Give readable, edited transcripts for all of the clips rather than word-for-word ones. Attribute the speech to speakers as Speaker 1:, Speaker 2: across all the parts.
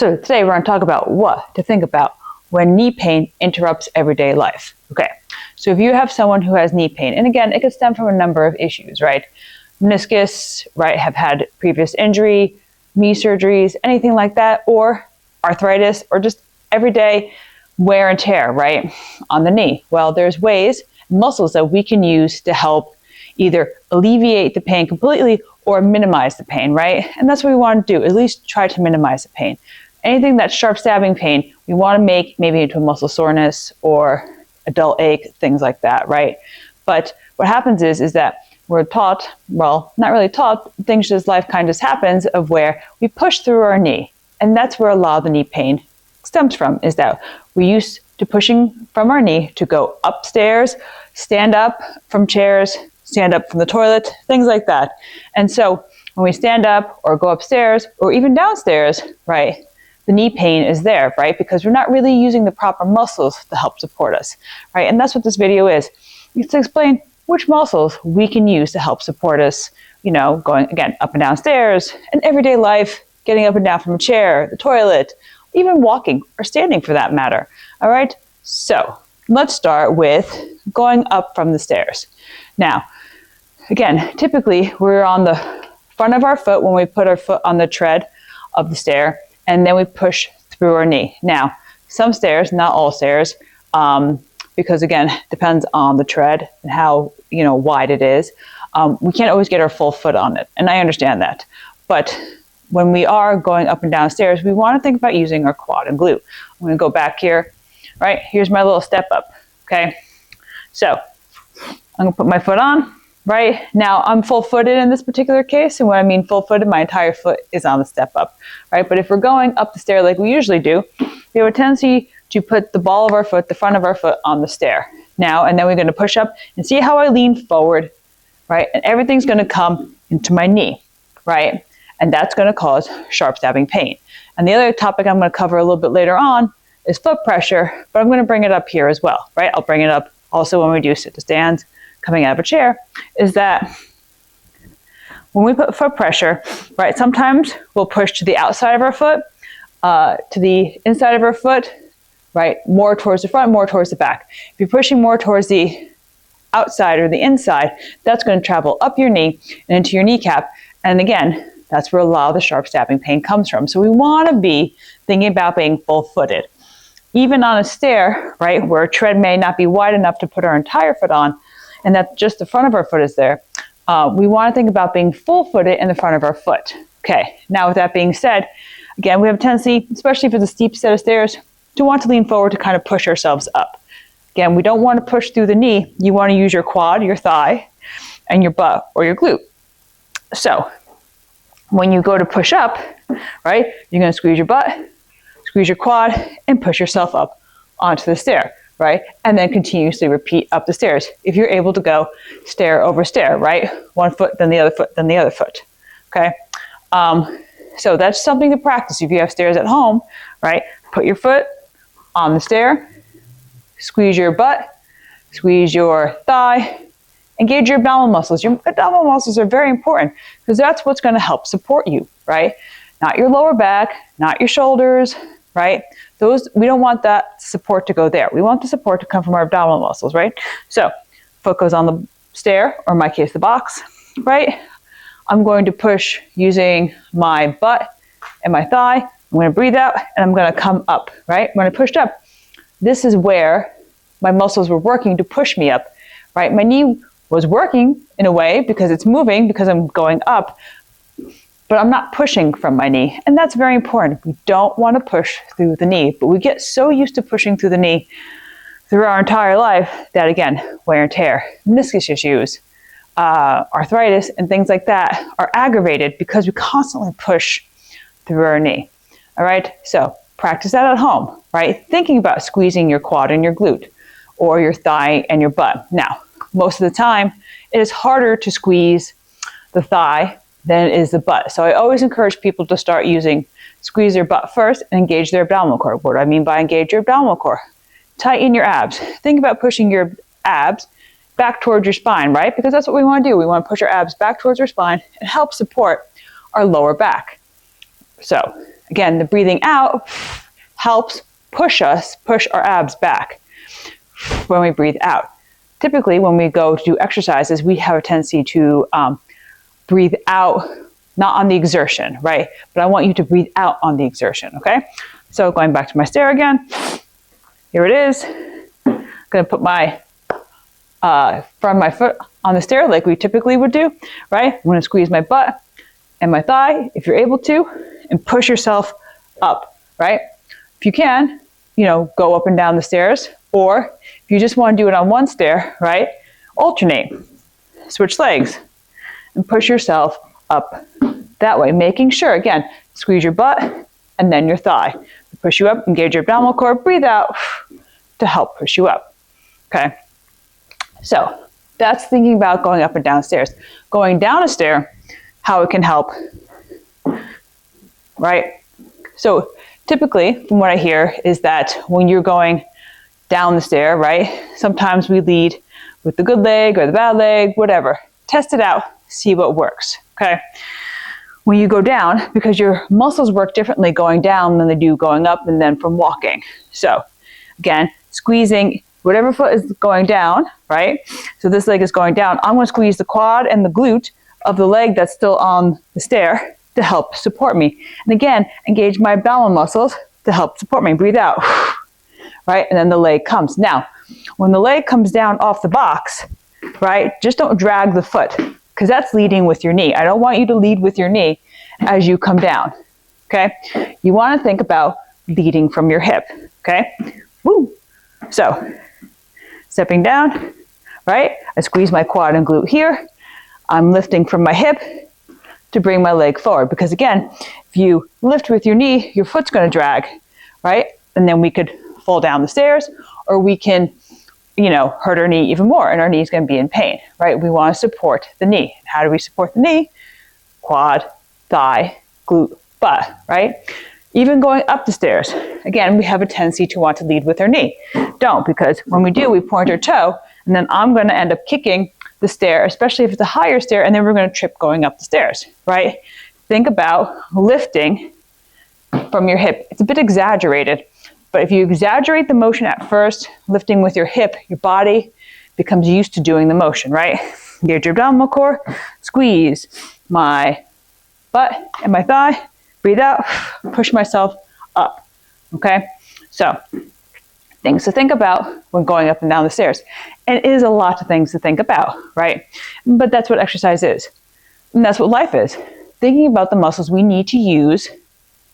Speaker 1: So today we're going to talk about what to think about when knee pain interrupts everyday life. Okay, so if you have someone who has knee pain, and again, it could stem from a number of issues, right? Meniscus, right, have had previous injury, knee surgeries, anything like that, or arthritis, or just everyday wear and tear, right, on the knee. Well, there's ways, muscles that we can use to help either alleviate the pain completely or minimize the pain, right? And that's what we want to do, at least try to minimize the pain. Anything that's sharp stabbing pain, we want to make maybe into a muscle soreness or a dull ache, things like that, right? But what happens is that we're taught, well, not really taught, things just life kind of just happens of where we push through our knee. And that's where a lot of the knee pain stems from, is that we're used to pushing from our knee to go upstairs, stand up from chairs, stand up from the toilet, things like that. And so when we stand up or go upstairs or even downstairs, right, the knee pain is there, right? Because we're not really using the proper muscles to help support us, right? And that's what this video is. It's to explain which muscles we can use to help support us, you know, going, again, up and down stairs, in everyday life, getting up and down from a chair, the toilet, even walking or standing for that matter, all right? So let's start with going up from the stairs. Now, again, typically we're on the front of our foot when we put our foot on the tread of the stair, and then we push through our knee. Now, some stairs, not all stairs, because again, depends on the tread and how, you know, wide it is. We can't always get our full foot on it, and I understand that. But when we are going up and down stairs, we want to think about using our quad and glute. I'm going to go back here, right? Here's my little step up, okay? So I'm going to put my foot on. Right now, I'm full-footed in this particular case, and when I mean full-footed, my entire foot is on the step up, right? But if we're going up the stair like we usually do, we have a tendency to put the ball of our foot, the front of our foot, on the stair. Now, and then we're going to push up and see how I lean forward, right? And everything's going to come into my knee, right? And that's going to cause sharp stabbing pain. And the other topic I'm going to cover a little bit later on is foot pressure, but I'm going to bring it up here as well, right? I'll bring it up also when we do sit to stands, coming out of a chair, is that when we put foot pressure, right, sometimes we'll push to the outside of our foot, to the inside of our foot, right, more towards the front, more towards the back. If you're pushing more towards the outside or the inside, that's going to travel up your knee and into your kneecap. And again, that's where a lot of the sharp stabbing pain comes from. So we want to be thinking about being full-footed. Even on a stair, right, where a tread may not be wide enough to put our entire foot on, and that just the front of our foot is there, we want to think about being full-footed in the front of our foot. Okay, now with that being said, again, we have a tendency, especially if it's a steep set of stairs, to want to lean forward to kind of push ourselves up. Again, we don't want to push through the knee. You want to use your quad, your thigh, and your butt or your glute. So when you go to push up, right, you're going to squeeze your butt, squeeze your quad, and push yourself up onto the stair, right? And then continuously repeat up the stairs. If you're able to go stair over stair, right? One foot, then the other foot, then the other foot, okay? So that's something to practice. If you have stairs at home, right? Put your foot on the stair, squeeze your butt, squeeze your thigh, engage your abdominal muscles. Your abdominal muscles are very important because that's what's going to help support you, right? Not your lower back, not your shoulders, right? Those, we don't want that support to go there. We want the support to come from our abdominal muscles, right? So foot goes on the stair, or in my case, the box, right? I'm going to push using my butt and my thigh. I'm going to breathe out and I'm going to come up, right? When I pushed up, this is where my muscles were working to push me up, right? My knee was working in a way because it's moving because I'm going up, but I'm not pushing from my knee. And that's very important. We don't want to push through the knee, but we get so used to pushing through the knee through our entire life that, again, wear and tear, meniscus issues, arthritis, and things like that are aggravated because we constantly push through our knee. All right, so practice that at home, right? Thinking about squeezing your quad and your glute, or your thigh and your butt. Now, most of the time, it is harder to squeeze the thigh than it is the butt. So I always encourage people to start using squeeze their butt first and engage their abdominal core. What do I mean by engage your abdominal core? Tighten your abs. Think about pushing your abs back towards your spine, right? Because that's what we want to do. We want to push our abs back towards our spine and help support our lower back. So Again, the breathing out helps push our abs back when we breathe out. Typically, when we go to do exercises, we have a tendency to breathe out, not on the exertion, right? But I want you to breathe out on the exertion, okay? So going back to my stair again, here it is. I'm gonna put my front of my foot on the stair like we typically would do, right? I'm gonna squeeze my butt and my thigh, if you're able to, and push yourself up, right? If you can, go up and down the stairs, or if you just want to do it on one stair, right? Alternate, switch legs, and push yourself up that way, making sure, again, squeeze your butt and then your thigh. Push you up, engage your abdominal core, breathe out to help push you up, okay? So that's thinking about going up and down stairs. Going down a stair, how it can help, right? So typically, from what I hear, is that when you're going down the stair, right, sometimes we lead with the good leg or the bad leg, whatever. Test it out, see what works, okay? When you go down, because your muscles work differently going down than they do going up and then from walking. So again, squeezing whatever foot is going down, right? So this leg is going down. I'm going to squeeze the quad and the glute of the leg that's still on the stair to help support me. And again, engage my abdominal muscles to help support me. Breathe out, right? And then the leg comes. Now, when the leg comes down off the box, right, just don't drag the foot, because that's leading with your knee. I don't want you to lead with your knee as you come down, okay? You want to think about leading from your hip, okay? Woo! So, stepping down, right? I squeeze my quad and glute here. I'm lifting from my hip to bring my leg forward, because again, if you lift with your knee, your foot's going to drag, right? And then we could fall down the stairs, or we can hurt our knee even more, and our knee is going to be in pain, right? We want to support the knee. How do we support the knee? Quad, thigh, glute, butt, right? Even going up the stairs, again, we have a tendency to want to lead with our knee. Don't, because when we do, we point our toe, and then I'm going to end up kicking the stair, especially if it's a higher stair, and then we're going to trip going up the stairs, right? Think about lifting from your hip. It's a bit exaggerated, but if you exaggerate the motion at first, lifting with your hip, your body becomes used to doing the motion, right? Engage your abdominal core, squeeze my butt and my thigh, breathe out, push myself up, okay? So, things to think about when going up and down the stairs. And it is a lot of things to think about, right? But that's what exercise is. And that's what life is. Thinking about the muscles we need to use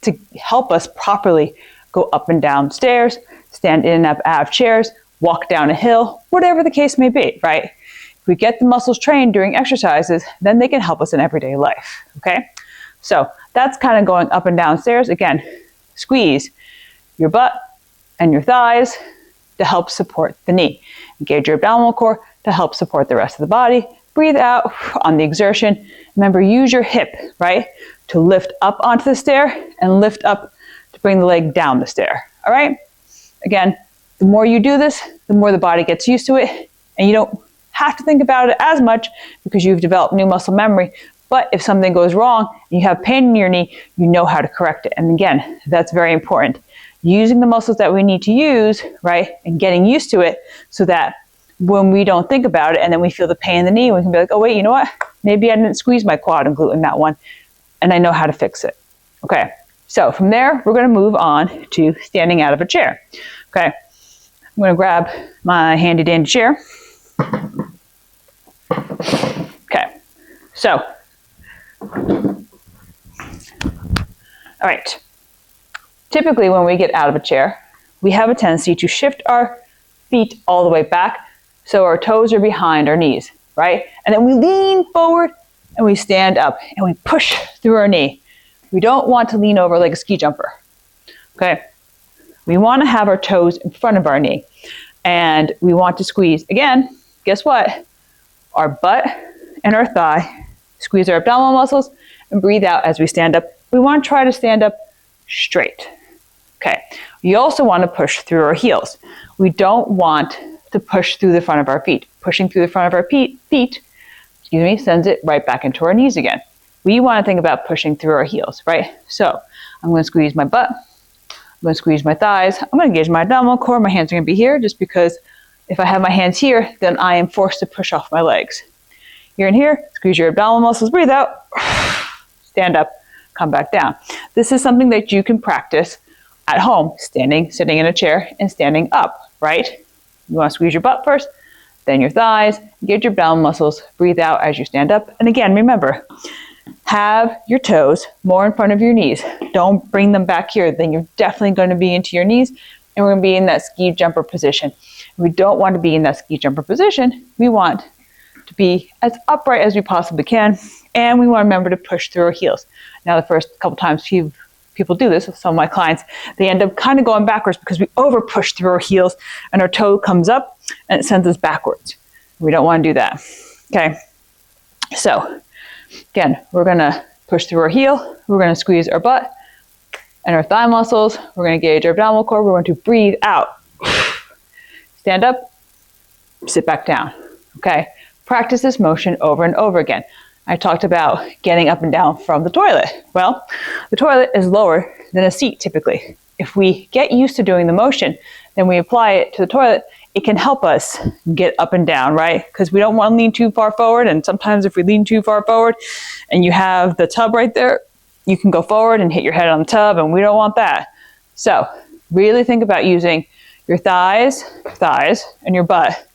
Speaker 1: to help us properly go up and down stairs, stand in and up out of chairs, walk down a hill, whatever the case may be, right? If we get the muscles trained during exercises, then they can help us in everyday life, okay? So that's kind of going up and down stairs. Again, squeeze your butt and your thighs to help support the knee. Engage your abdominal core to help support the rest of the body. Breathe out on the exertion. Remember, use your hip, right, to lift up onto the stair and lift up to bring the leg down the stair, all right? Again, the more you do this, the more the body gets used to it, and you don't have to think about it as much because you've developed new muscle memory. But if something goes wrong and you have pain in your knee, you know how to correct it. And again, that's very important. Using the muscles that we need to use, right, and getting used to it so that when we don't think about it and then we feel the pain in the knee, we can be like, oh wait, you know what? Maybe I didn't squeeze my quad and glute in that one, and I know how to fix it. Okay, so from there, we're gonna move on to standing out of a chair. Okay, I'm gonna grab my handy dandy chair. Okay, so, all right. Typically, when we get out of a chair, we have a tendency to shift our feet all the way back so our toes are behind our knees, right? And then we lean forward and we stand up and we push through our knee. We don't want to lean over like a ski jumper, okay? We want to have our toes in front of our knee, and we want to squeeze, again, guess what? Our butt and our thigh, squeeze our abdominal muscles, and breathe out as we stand up. We want to try to stand up straight. Okay, we also want to push through our heels. We don't want to push through the front of our feet. Pushing through the front of our feet, sends it right back into our knees again. We want to think about pushing through our heels, right? So I'm going to squeeze my butt. I'm going to squeeze my thighs. I'm going to engage my abdominal core. My hands are going to be here just because if I have my hands here, then I am forced to push off my legs. You're in here, squeeze your abdominal muscles, breathe out, stand up, come back down. This is something that you can practice at home, standing, sitting in a chair, and standing up, right? You want to squeeze your butt first, then your thighs, engage your abdominal muscles, breathe out as you stand up. And again, remember, have your toes more in front of your knees. Don't bring them back here. Then you're definitely going to be into your knees, and we're going to be in that ski jumper position. We don't want to be in that ski jumper position. We want to be as upright as we possibly can, and we want to remember to push through our heels. Now, the first couple times people do this with some of my clients, they end up kind of going backwards because we over push through our heels and our toe comes up and it sends us backwards. We don't want to do that. Okay. So again, we're going to push through our heel. We're going to squeeze our butt and our thigh muscles. We're going to engage our abdominal core. We're going to breathe out. Stand up, sit back down. Okay. Practice this motion over and over again. I talked about getting up and down from the toilet. Well, the toilet is lower than a seat typically. If we get used to doing the motion, then we apply it to the toilet, it can help us get up and down, right? Because we don't want to lean too far forward. And sometimes if we lean too far forward and you have the tub right there, you can go forward and hit your head on the tub, and we don't want that. So really think about using your thighs, and your butt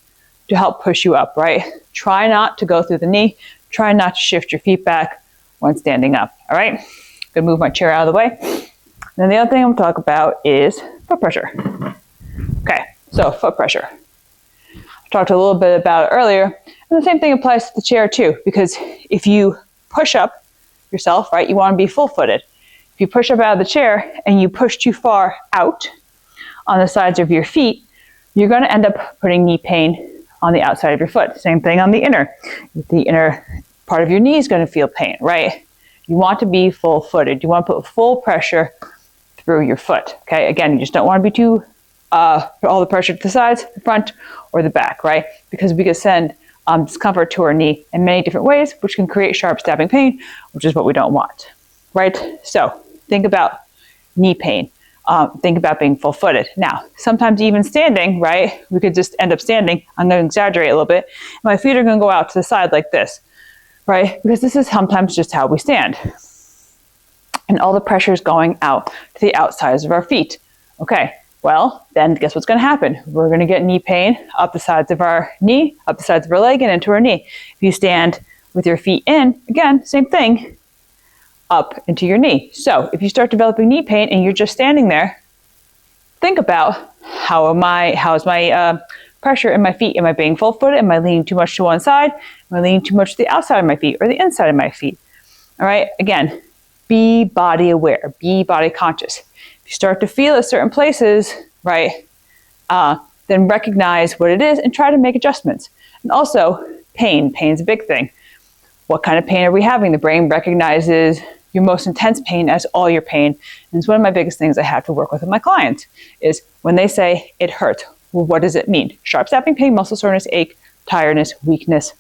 Speaker 1: to help push you up, right? Try not to go through the knee. Try not to shift your feet back when standing up, all right? I'm gonna move my chair out of the way. Then the other thing I'm gonna talk about is foot pressure. Okay, so foot pressure. I talked a little bit about it earlier, and the same thing applies to the chair too, because if you push up yourself, right, you wanna be full-footed. If you push up out of the chair and you push too far out on the sides of your feet, you're gonna end up putting knee pain on the outside of your foot. Same thing on the inner. The inner part of your knee is going to feel pain, right? You want to be full-footed. You want to put full pressure through your foot, okay? Again, you just don't want to be too, put all the pressure to the sides, the front, or the back, right? Because we could send discomfort to our knee in many different ways, which can create sharp stabbing pain, which is what we don't want, right? So think about knee pain. Think about being full-footed. Now, sometimes even standing, right? We could just end up standing. I'm going to exaggerate a little bit. My feet are going to go out to the side like this, right? Because this is sometimes just how we stand. And all the pressure is going out to the outsides of our feet. Okay, well, then guess what's going to happen? We're going to get knee pain up the sides of our knee, up the sides of our leg, and into our knee. If you stand with your feet in, again, same thing, up into your knee. So if you start developing knee pain and you're just standing there, think about how is my pressure in my feet? Am I being full-footed? Am I leaning too much to one side? Am I leaning too much to the outside of my feet or the inside of my feet? All right, again, be body aware, be body conscious. If you start to feel at certain places, right, then recognize what it is and try to make adjustments. And also, pain's a big thing. What kind of pain are we having? The brain recognizes your most intense pain as all your pain. And it's one of my biggest things I have to work with my clients is when they say it hurts, well, what does it mean? Sharp stabbing pain, muscle soreness, ache, tiredness, weakness.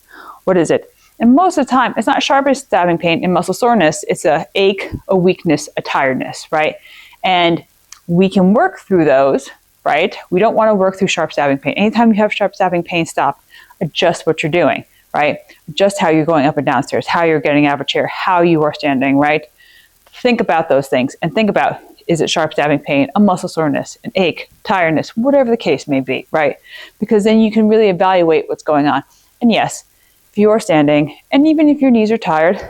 Speaker 1: What is it? And most of the time, it's not sharp stabbing pain and muscle soreness. It's a ache, a weakness, a tiredness, right? And we can work through those, right? We don't want to work through sharp stabbing pain. Anytime you have sharp stabbing pain, stop. Adjust what you're doing, right? Just how you're going up and down stairs, how you're getting out of a chair, how you are standing, right? Think about those things and think about, is it sharp stabbing pain, a muscle soreness, an ache, tiredness, whatever the case may be, right? Because then you can really evaluate what's going on. And yes, if you are standing, and even if your knees are tired,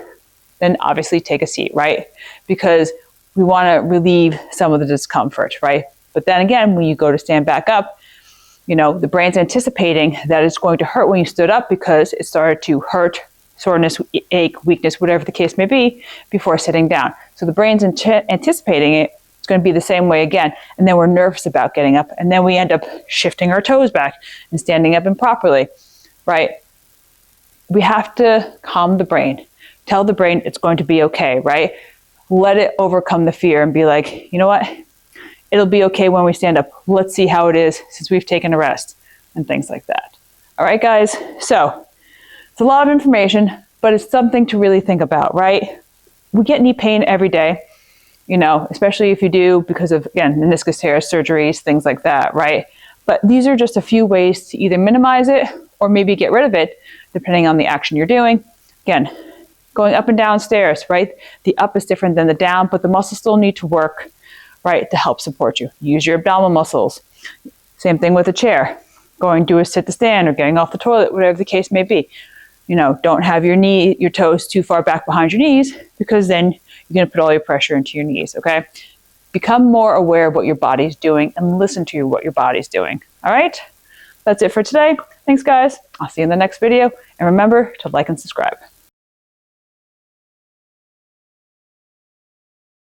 Speaker 1: then obviously take a seat, right? Because we want to relieve some of the discomfort, right? But then again, when you go to stand back up, you know, the brain's anticipating that it's going to hurt when you stood up because it started to hurt, soreness, ache, weakness, whatever the case may be, before sitting down. So the brain's anticipating it. It's going to be the same way again. And then we're nervous about getting up. And then we end up shifting our toes back and standing up improperly, right? We have to calm the brain. Tell the brain it's going to be okay, right? Let it overcome the fear and be like, you know what? It'll be okay when we stand up. Let's see how it is since we've taken a rest and things like that. All right, guys. So it's a lot of information, but it's something to really think about, right? We get knee pain every day. especially if you do because of, again, meniscus tears, surgeries, things like that, right? But these are just a few ways to either minimize it or maybe get rid of it, depending on the action you're doing. Again, going up and down stairs, right? The up is different than the down, but the muscles still need to work, right, to help support you. Use your abdominal muscles. Same thing with a chair. Going to a sit to stand or getting off the toilet, whatever the case may be. Don't have your toes too far back behind your knees, because then you're going to put all your pressure into your knees, okay? Become more aware of what your body's doing and listen to what your body's doing, all right? That's it for today. Thanks, guys. I'll see you in the next video. And remember to like and subscribe.